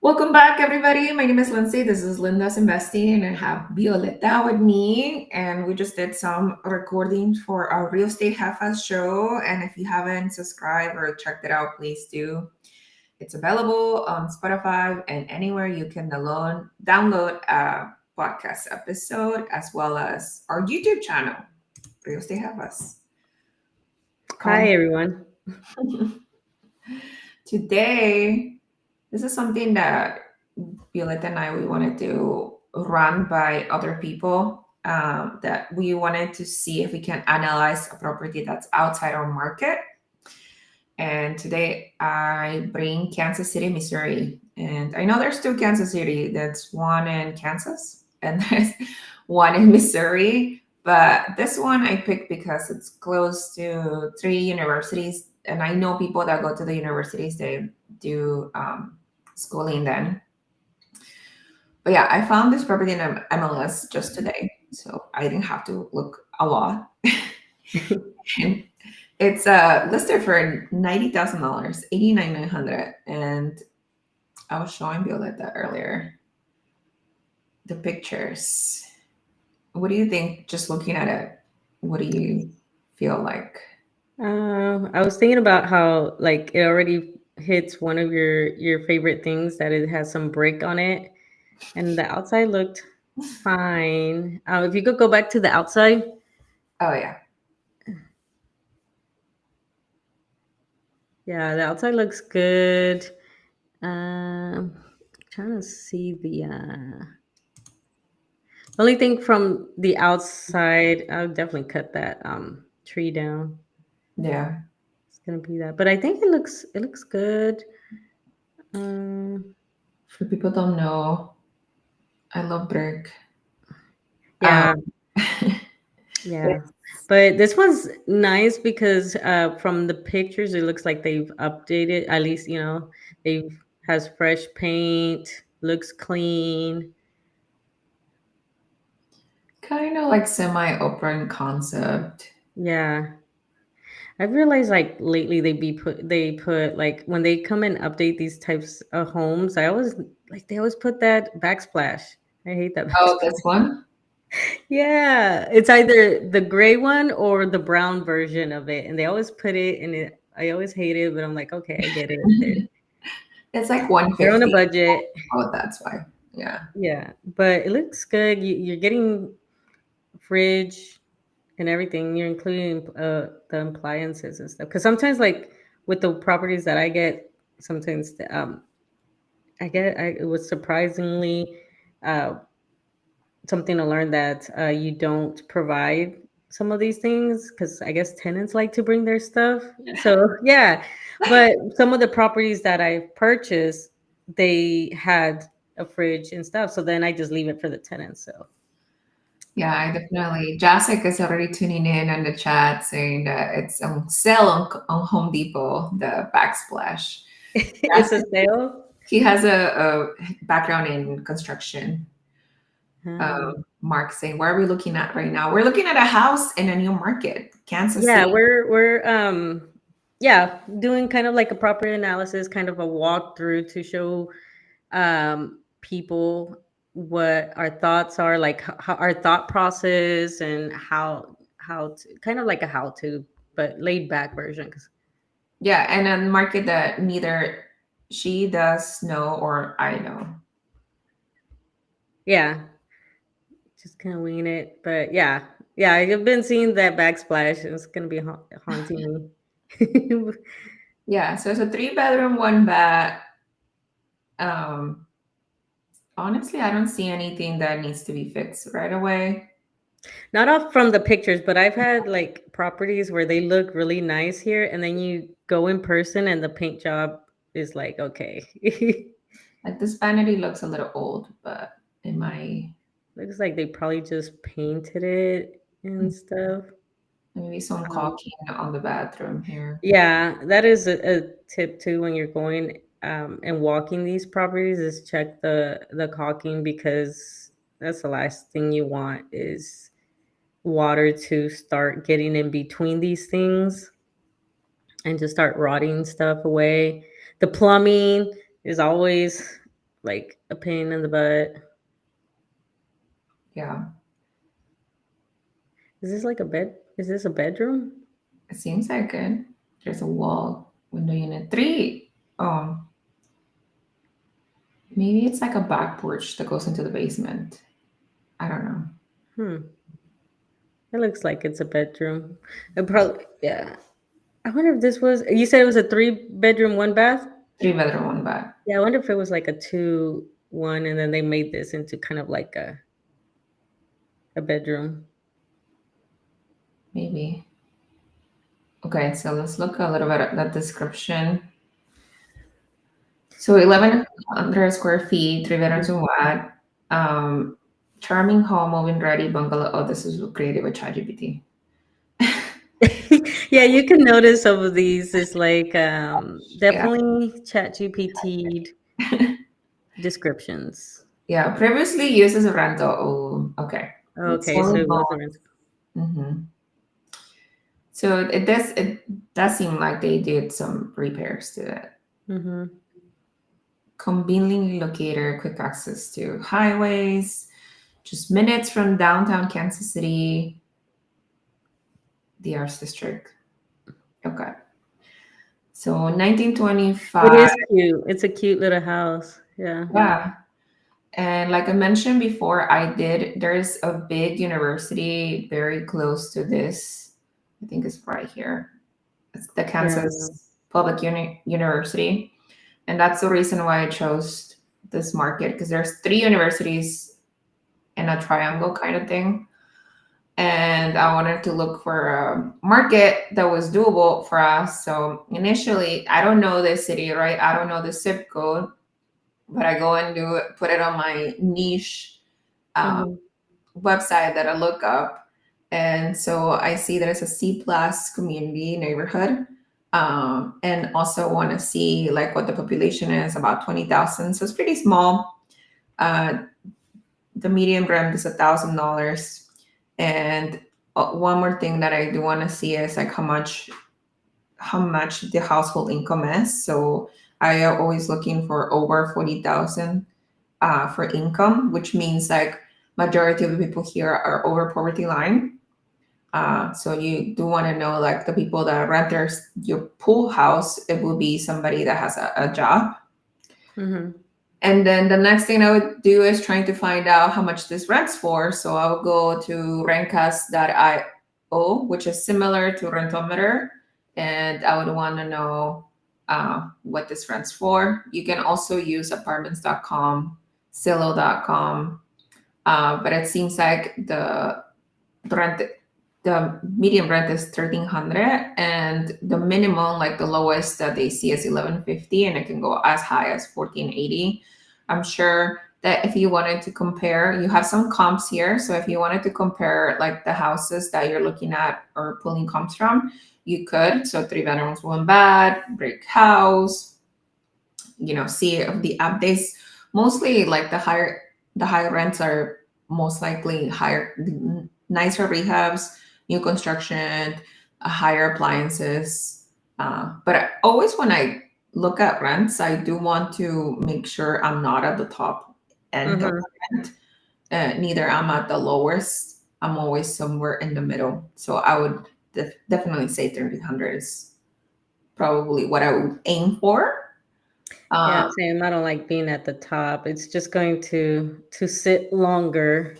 Welcome back, everybody. My name is Lindsay. This is Linda's Investing, and I have Violeta with me. And we just did some recordings for our Real Estate Half House show. And if you haven't subscribed or checked it out, please do. It's available on Spotify and anywhere you can download a podcast episode, as well as our YouTube channel, Real Estate Half House. Hi, everyone. Today, this is something that Violeta and I we wanted to run by other people. That we wanted to see if we can analyze a property that's outside our market. And today I bring Kansas City, Missouri. And I know there's two Kansas City. That's one in Kansas and there's one in Missouri. But this one I picked because it's close to three universities. And I know people that go to the universities, they do schooling then. But yeah, I found this property in MLS just today. So I didn't have to look a lot. And it's listed for $90,000, 89,900, and I was showing Violetta earlier the pictures. What do you think? Just looking at it, what do you feel like? I was thinking about how like it already hits one of your favorite things that it has some brick on it, and the outside looked fine. If you could go back to the outside, Oh yeah, yeah, the outside looks good. Trying to see the only thing from the outside. I would definitely cut that tree down. yeah. It's gonna be that, but I think it looks good. Um, For people don't know, I love brick. Um, yeah. Yeah. But this one's nice because from the pictures it looks like they've updated, at least, they've has fresh paint, looks clean. kind of like semi-open concept. Yeah. I've realized like lately they put like when they come and update these types of homes, they always put that backsplash. I hate that Oh, backsplash. this one. Yeah. It's either the gray one or the brown version of it. And they always put it in it. I always hate it, but I'm like, okay, I get it. It's like They're on a 150. budget. Oh, that's why. Yeah. Yeah, but it looks good. You're getting fridge and everything. You're including the appliances and stuff. Because sometimes, like with the properties that I get, sometimes it was surprisingly uh, something to learn that you don't provide some of these things because I guess tenants like to bring their stuff. So yeah, but some of the properties that I purchased, they had a fridge and stuff. So then I just leave it for the tenants. So Yeah, I definitely. Jacek is already tuning in the chat saying that it's on sale on Home Depot, the backsplash. it's a Jacek, sale. he has a background in construction. Mark saying, where are we looking at right now? We're looking at a house in a new market, Kansas Yeah, City. we're yeah, doing kind of like a property analysis, kind of a walkthrough to show people what our thoughts are, like how our thought process and how to kind of like a how to, but laid back version. 'Cause Yeah, and a market that neither she does know or I know. yeah, just kind of winging it. But yeah, yeah, I've been seeing that backsplash. It's gonna be haunting me. Yeah, so it's a three-bedroom, one bath. Um, Honestly, I don't see anything that needs to be fixed right away. Not off from the pictures, but I've had like properties where they look really nice here, and then you go in person and the paint job is like, okay. Like this vanity looks a little old, but it might Looks like they probably just painted it and stuff. maybe some Um, caulking on the bathroom here. yeah, that is a tip too when you're going and walking these properties is check the caulking because that's the last thing you want is water to start getting in between these things and just start rotting stuff away. The plumbing is always like a pain in the butt. Yeah, Is this like a bed? Is this a bedroom? it seems like it. There's a wall window unit three. Oh, maybe it's like a back porch that goes into the basement. I don't know. Hmm. It looks like it's a bedroom. It probably, yeah. I wonder if this was, you said it was a 3 bedroom, 1 bath? 3 bedroom, 1 bath. Yeah, I wonder if it was like a 2-1 and then they made this into kind of like a bedroom. Maybe. Okay, so let's look a little bit at that description. So 1,100 square feet, 3 bedrooms and what? Um, charming home, move-in ready bungalow. Oh, this is created with ChatGPT. Yeah, you can notice some of these is like Yeah. definitely chat GPT descriptions. Yeah, previously used as a rental. Oh, okay. It's Okay, so only it was a loan. rental. Hmm. So it does seem like they did some repairs to it. Mm-hmm. Conveniently located, quick access to highways, just minutes from downtown Kansas City, the Arts District. Okay. So It 1925. is cute. It's a cute little house. Yeah. Yeah. And like I mentioned before, there's a big university very close to this. I think it's right here. It's the Yeah. Kansas Public University. And that's the reason why I chose this market because there's three universities in a triangle kind of thing. And I wanted to look for a market that was doable for us. So initially, I don't know the city, right? I don't know the zip code, but I go and put it on my niche uh, Mm-hmm. website that I look up. And so I see that it's a C plus community neighborhood. And also want to see like what the population is, about 20,000. So it's pretty small. Uh, the medium rent is $1,000. And one more thing that I do want to see is like how much the household income is. So I am always looking for over 40,000 for income, which means like majority of the people here are over poverty line. So you do want to know like the people that rent your pool house, it will be somebody that has a job. Mm-hmm. And then the next thing I would do is trying to find out how much this rents for. So I would go to Rentas.io, which is similar to Rentometer, and I would want to know what this rents for. You can also use apartments.com, Zillow.com, but it seems like rent the medium rent is 1,300 and the minimum like the lowest that they see is 1,150 and it can go as high as 1,480. I'm sure that if you wanted to compare, you have some comps here. So if you wanted to compare like the houses that you're looking at or pulling comps from, you could. So 3 bedrooms, 1 bath, brick house, see if the updates. Mostly like the higher rents are most likely higher, nicer rehabs, new construction, higher appliances. But always when I look at rents, I do want to make sure I'm not at the top end of Mm-hmm. the rent. Neither I'm at the lowest. I'm always somewhere in the middle. So I would definitely say 1,300 is probably what I would aim for. Yeah, Um, same. I don't like being at the top. It's just going to sit longer,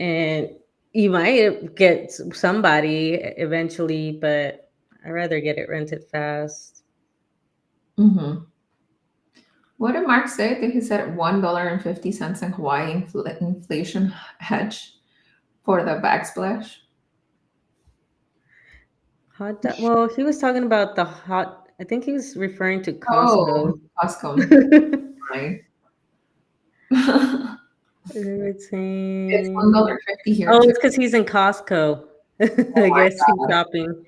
and you might get somebody eventually, but I'd rather get it rented fast. mhm. What did Mark say? That he said $1.50 in Hawaii inflation hedge for the backsplash. Well, he was talking about the hot. I think he was referring to Oh, Costco. Costco. Right. It's It's saying, $1.50 here oh, too. it's because he's in Costco. Oh I my guess he's god. shopping.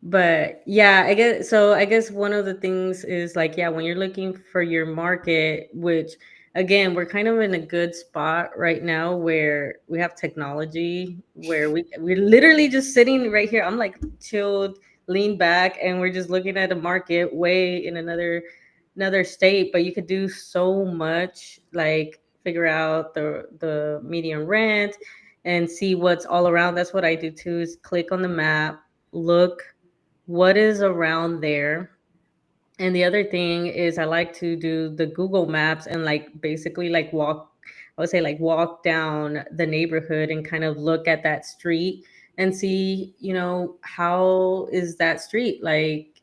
But yeah, I guess so. I guess one of the things is like, yeah, when you're looking for your market, which again, we're kind of in a good spot right now where we have technology, where we're literally just sitting right here. I'm like chilled, lean back, and we're just looking at a market way in another. another state, but you could do so much, like figure out the median rent and see what's all around. That's what I do too, is click on the map, look what is around there. And the other thing is I like to do the Google Maps and like basically like walk, I would say like walk down the neighborhood and kind of look at that street and see, how is that street? Like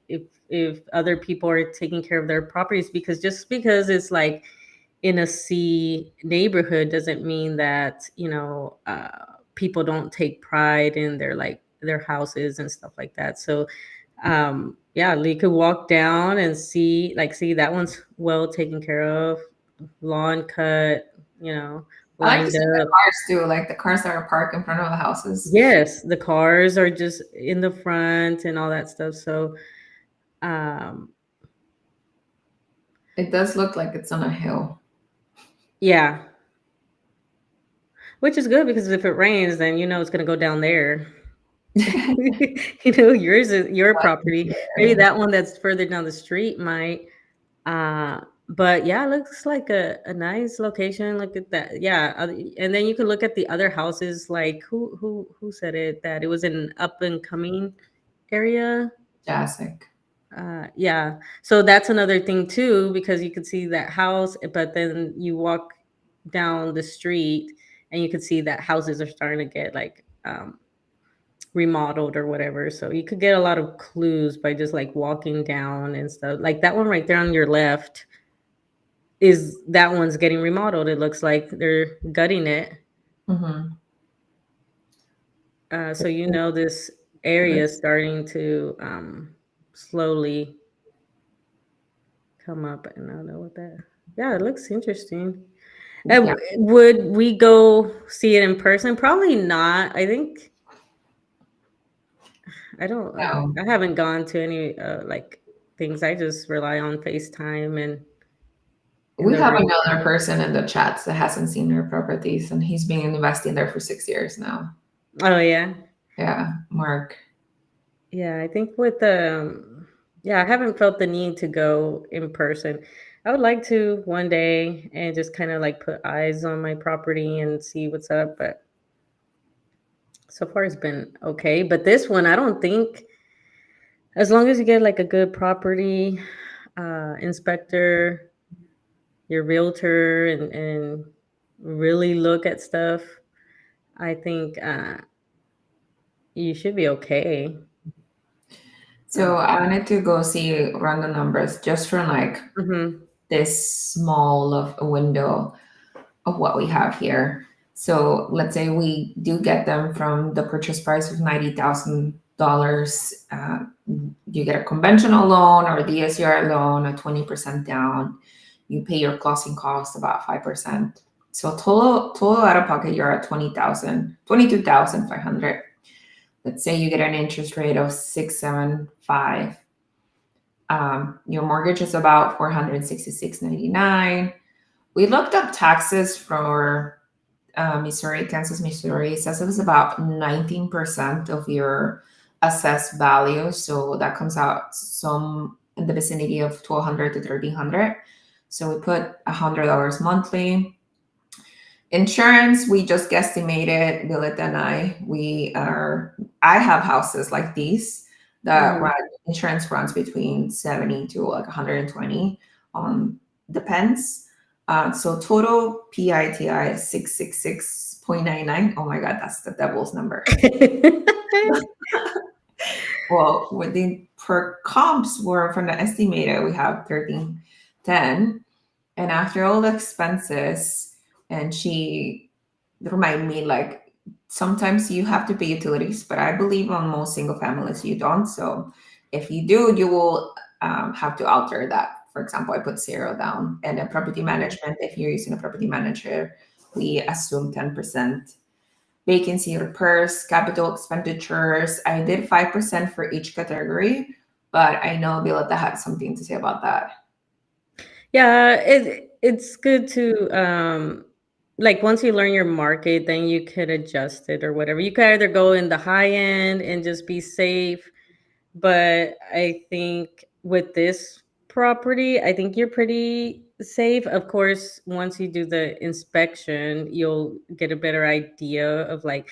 if other people are taking care of their properties, because just because it's like in a C neighborhood doesn't mean that, people don't take pride in their houses and stuff like that. So yeah, you could walk down and see that one's well taken care of, lawn cut, you know I like to lined see the up. cars too, like the cars that are parked in front of the houses. Yes, the cars are just in the front and all that stuff. So um It does look like it's on a hill. yeah, which is good because if it rains, then it's going to go down there. Yours is your property. Maybe that one that's further down the street might. But yeah, it looks like a nice location. Look at that. Yeah, and then you can look at the other houses. Like who said it, that it was an up and coming area. Jasic. Yeah, so that's another thing too, because you could see that house, but then you walk down the street and you could see that houses are starting to get like remodeled or whatever. So you could get a lot of clues by just like walking down and stuff. Like that one right there on your left, is that one's getting remodeled. It looks like they're gutting it. Mm-hmm. So this area is starting to slowly come up, and I don't know what that. Yeah, it looks interesting. Yeah. Would we go see it in person? Probably not. I think I don't. No. I haven't gone to any like things. I just rely on FaceTime and We the have real. another person in the chats that hasn't seen our properties, and he's been investing there for 6 years now. Oh yeah. Yeah, Mark. Yeah, I think with yeah, I haven't felt the need to go in person. I would like to one day and just kind of like put eyes on my property and see what's up, but so far it's been okay. But this one, I don't think, as long as you get like a good property inspector, your realtor, and really look at stuff, I think you should be okay. So I wanted to go see run the numbers just for like Mhm. this small of a window of what we have here. So let's say we do get them from the purchase price of $90,000. You get a conventional loan or DSCR loan, a 20% down. You pay your closing costs about 5%. So total out of pocket, you're at 22,500. Let's say you get an interest rate of 6.75. Your mortgage is about 466.99. We looked up taxes for Missouri, Kansas, Missouri. It says it was about 19% of your assessed value. So that comes out some in the vicinity of 1,200 to 1,300. So we put $100 monthly. Insurance, we just guesstimated, Violeta and I have houses like these that Mhm. run, insurance runs between 70 to like 120, depends. So total PITI is 666.99. Oh my God, that's the devil's number. Well, with the per comps were from the estimated, we have 1310. And after all the expenses, and she reminded me like sometimes you have to pay utilities, but I believe on most single families you don't. So if you do, you will have to alter that. For example, I put 0 down, and then property management. If you're using a property manager, we assume 10%. Vacancy repairs, capital expenditures. I did 5% for each category, but I know Violetta had something to say about that. Yeah, it's good to like once you learn your market, then you could adjust it or whatever. You could either go in the high end and just be safe, but I think with this property, I think you're pretty safe. Of course, once you do the inspection, you'll get a better idea of like,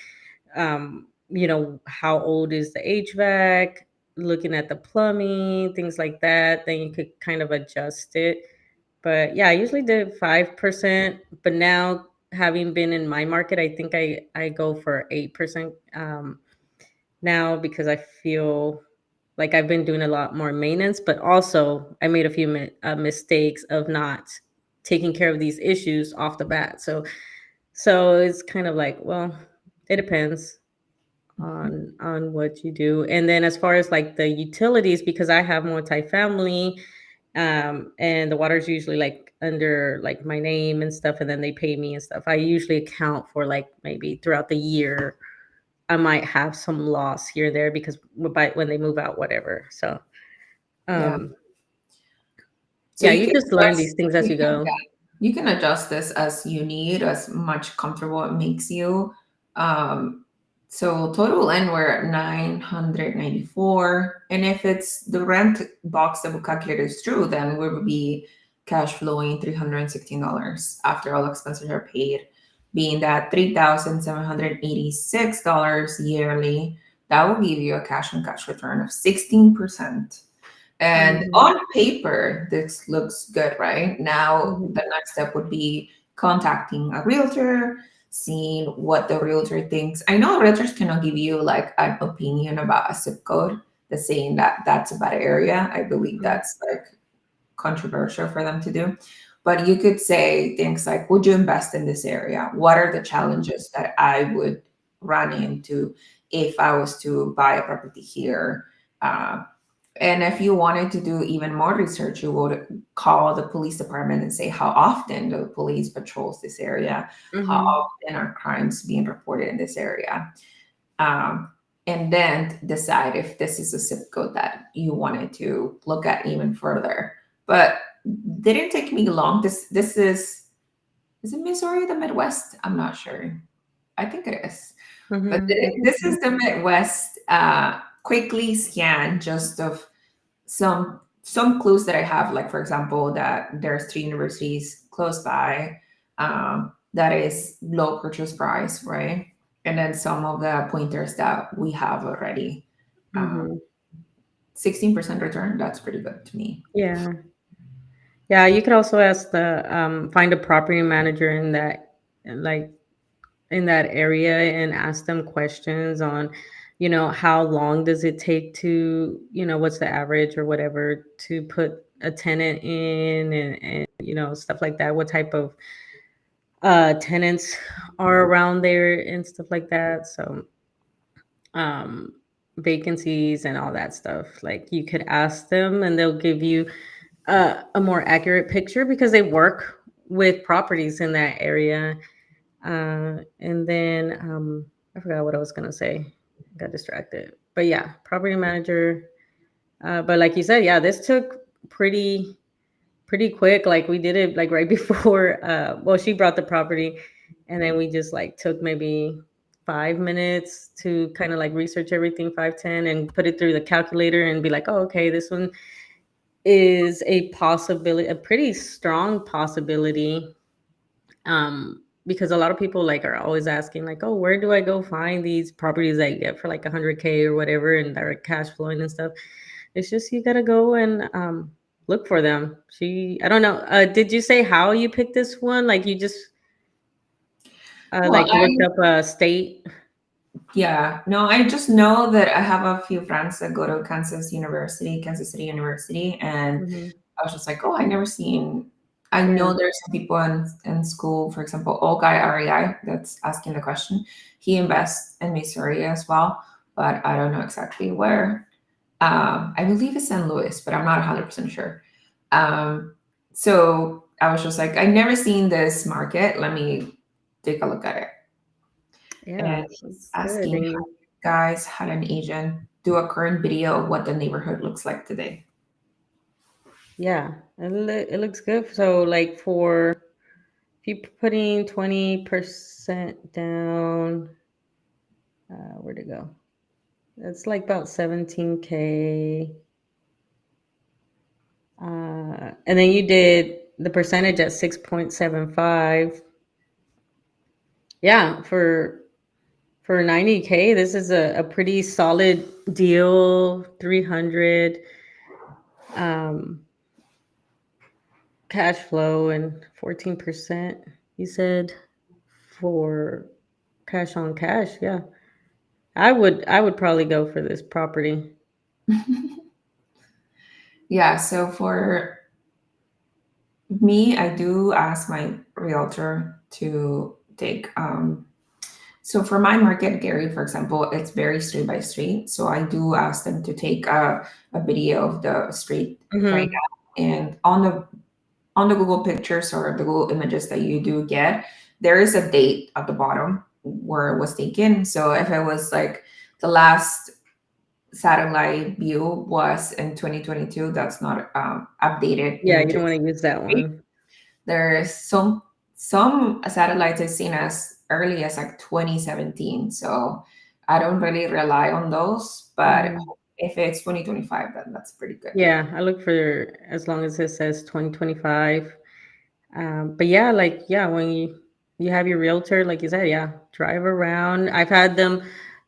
how old is the HVAC, looking at the plumbing, things like that. Then you could kind of adjust it. But yeah, I usually did 5%. But now, having been in my market, I think I go for 8%. Now, because I feel like I've been doing a lot more maintenance, but also I made a few mistakes of not taking care of these issues off the bat. So it's kind of like, well, it depends on what you do. And then as far as like the utilities, because I have multifamily, and the water's usually like under like my name and stuff, and then they pay me and stuff. I usually account for like maybe throughout the year I might have some loss here or there because when they move out, whatever. So, Yeah. um, So yeah, you you can just learn these things as you you can go. you can adjust this as you need, as much comfortable it makes you. Um, so total in we're at 994. And if it's the rent box that we calculate is true, then we would be cash flowing $316 after all expenses are paid, being that $3,786 yearly. That will give you a cash on cash return of 16%. And Mhm, on paper, this looks good, right? Now, mhm, the next step would be contacting a realtor, seeing what the realtor thinks. I know realtors cannot give you like an opinion about a zip code that's saying that that's a bad area. I believe mhm, that's like controversial for them to do. But you could say things like, would you invest in this area? What are the challenges that I would run into if I was to buy a property here? Uh, and if you wanted to do even more research, you would call the police department and say how often the police patrols this area, how mhm, often are crimes being reported in this area, um, and then decide if this is a zip code that you wanted to look at even further. But didn't take me long. This is it Missouri, the Midwest? I'm not sure. I think it is. But mhm. I think this so. is the Midwest quickly scan just of some clues that I have, like for example, that there's three universities close by, that is low purchase price, right? And then some of the pointers that we have already. Um, Mhm. 16% return, that's pretty good to me. Yeah. Yeah, you could also ask find a property manager in like in that area and ask them questions on, how long does it take to, what's the average or whatever to put a tenant in, and stuff like that. What type of tenants are around there and stuff like that. So, um, vacancies and all that stuff. Like, you could ask them, and they'll give you a more accurate picture because they work with properties in that area. And then I forgot what I was gonna say. Got distracted. But yeah, property manager. But like you said, yeah, this took pretty quick. Like, we did it like right before. Well, she brought the property, and then we just like took maybe 5 minutes to kind of like research everything, 5, 10, and put it through the calculator and be like, oh, okay, this one is a possibility, a pretty strong possibility. Because a lot of people like are always asking like, oh, where do I go find these properties that you get for like 100K or whatever and direct cash flowing and stuff? It's just you gotta go and look for them. I don't know. Did you say how you picked this one? Like, you just Well, like looked up a state? yeah, no, I just know that I have a few friends that go to Kansas City University, and Hmm. I was just like, oh, I never seen. I Yeah. know there's some people in school, for example, old guy REI that's asking the question. He invests in Missouri as well, but I don't know exactly where. I believe it's St. Louis, but I'm not 100% sure. Um, so I was just like, I never seen this market. Let me take a look at it. Yeah, And he's it's good. asking, And have you guys had an agent do a current video of what the neighborhood looks like today? yeah, it looks good. So like, for if you putting 20% down, where'd it go? That's like about 17K. And then you did the percentage at 6.75. Yeah, for 90K, this is a pretty solid deal. 300 um cash flow and 14%, you said, for cash on cash. Yeah. I would probably go for this property. Yeah, so for me, I do ask my realtor to take so for my market, Gary, for example, it's very street by street. So I do ask them to take a video of the street right Mhm. now. And on the Google pictures or the Google images that you do get, there is a date at the bottom where it was taken. So if it was like the last satellite view was in 2022, that's not updated Yeah, you don't images. wanna use that one. There's some satellites I've seen as early as like 2017. So I don't really rely on those, but Mhm. if it's 2025, then that's pretty good. Yeah, I look for as long as it says 2025. But yeah, like, yeah, when you have your realtor, like you said, yeah, drive around. I've had them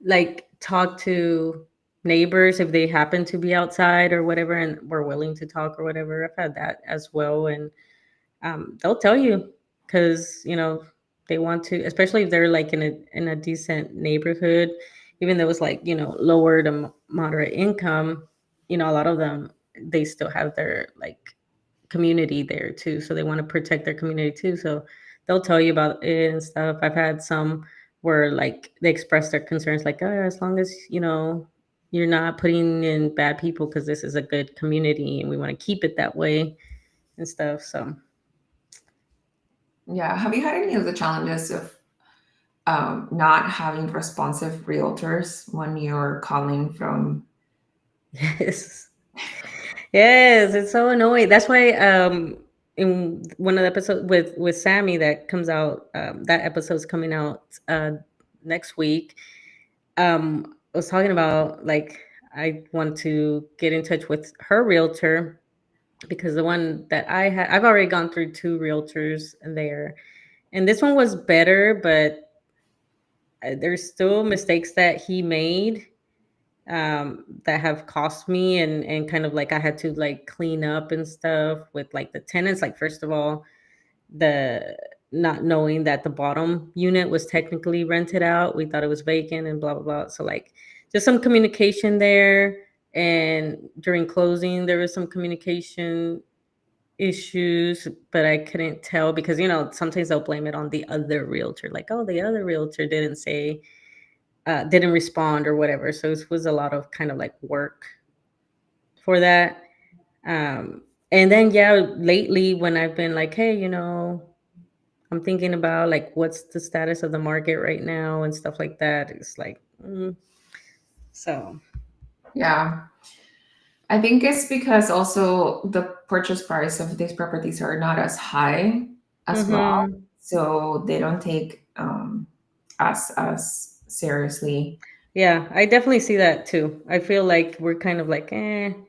like talk to neighbors if they happen to be outside or whatever and were willing to talk or whatever. I've had that as well. And they'll tell you because they want to, especially if they're like in a decent neighborhood, even though it's like lower to moderate income. A lot of them, they still have their like community there too, so they want to protect their community too, so they'll tell you about it and stuff. I've had some where like they express their concerns like, oh, as long as you're not putting in bad people, because this is a good community and we want to keep it that way and stuff. So Yeah. Have you had any of the challenges of not having responsive realtors when you're calling from? yes. Yes, it's so annoying. That's why in one of the episodes with Sammy that comes out, that episode's coming out next week. I was talking about like I want to get in touch with her realtor because the one that I've already gone through two realtors there, and this one was better, but there's still mistakes that he made that have cost me, and kind of like I had to like clean up and stuff with like the tenants. Like, first of all, the not knowing that the bottom unit was technically rented out. We thought it was vacant and blah blah blah. So like just some communication there. And during closing there was some communication issues, but I couldn't tell because sometimes they'll blame it on the other realtor, like, oh, the other realtor didn't say didn't respond or whatever. So it was a lot of kind of like work for that. Um, and then yeah, lately when I've been like, hey, I'm thinking about like what's the status of the market right now and stuff like that. It's like, so Yeah. I think it's because also the purchase price of these properties are not as high as well. hmm So they don't take us as seriously. yeah, I definitely see that too. I feel like we're kind of like and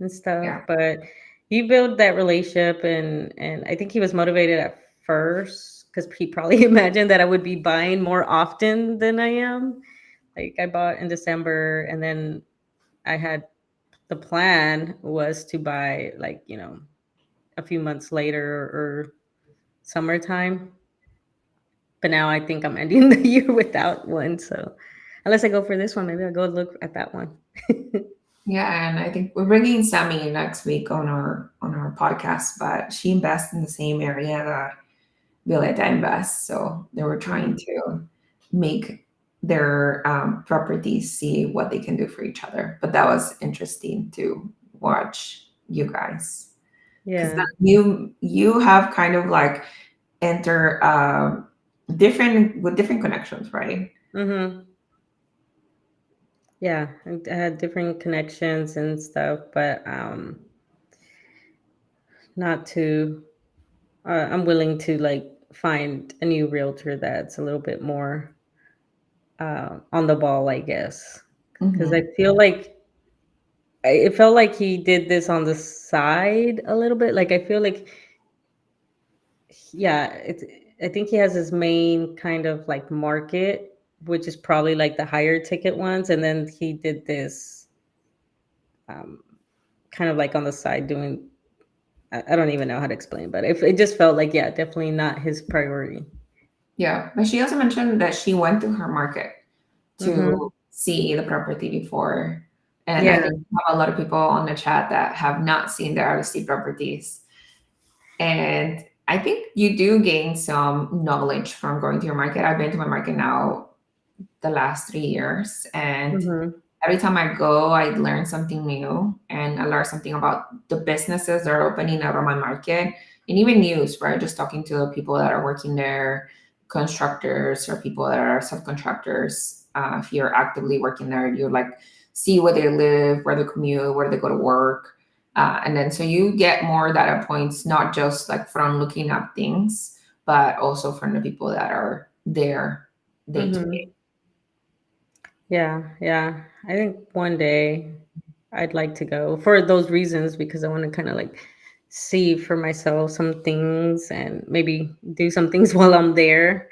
stuff, Yeah. but you build that relationship, and I think he was motivated at first because he probably imagined that I would be buying more often than I am. Like, I bought in December, and then I had the plan was to buy like a few months later or summertime. But now I think I'm ending the year without one. So unless I go for this one, maybe I'll go look at that one. Yeah, and I think we're bringing Sammy next week on our podcast, but she invests in the same area that Violeta invests, so they were trying Mhm. to make their properties see what they can do for each other. But that was interesting to watch you guys because Yeah. you have kind of like enter different with different connections, right? hmm Yeah. I had different connections and stuff, but not to. I'm willing to like find a new realtor that's a little bit more on the ball, I guess, because I Hmm. feel like it felt like he did this on the side a little bit. Like I feel like, yeah, I think he has his main kind of like market, which is probably like the higher ticket ones, and then he did this um, kind of like on the side doing. I don't even know how to explain, but it just felt like, yeah, definitely not his priority. Yeah, but she also mentioned that she went to her market Hmm. to see the property before. And I Yeah. think we have a lot of people on the chat that have not seen the RSC properties. And I think you do gain some knowledge from going to your market. I've been to my market now the last 3 years, and Hmm. every time I go, I learn something new and I learn something about the businesses that are opening around my market and even news, right? Just talking to the people that are working there, constructors or people that are subcontractors. If you're actively working there, you like see where they live, where they commute, where they go to work. And then so you get more data points, not just like from looking up things, but also from the people that are there day to day. Hmm. Yeah, yeah. I think one day I'd like to go for those reasons because I want to kind of like see for myself some things and maybe do some things while I'm there.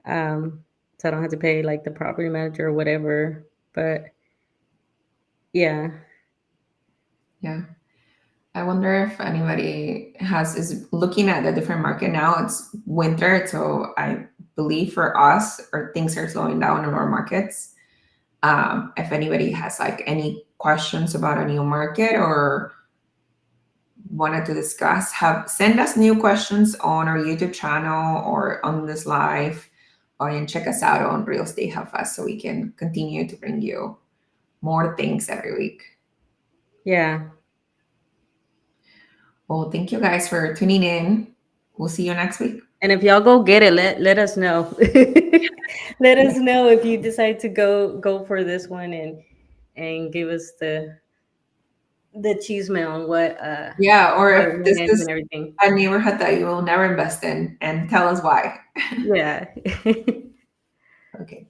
Um, so I don't have to pay like the property manager or whatever. But yeah. Yeah. I wonder if anybody has is looking at the different market now. It's winter, so I believe for us, or things are slowing down in our markets. If anybody has like any questions about a new market or wanted to discuss, have send us new questions on our YouTube channel or on this live, or and check us out on Real Estate Hub Fast so we can continue to bring you more things every week. Yeah. Well, thank you guys for tuning in. We'll see you next week. And if y'all go get it, let us know. Let us know if you decide to go for this one and give us the cheese mail on Yeah, or what if went this in is and everything. a neighborhood that you will never invest in, and tell us why. Yeah. Okay.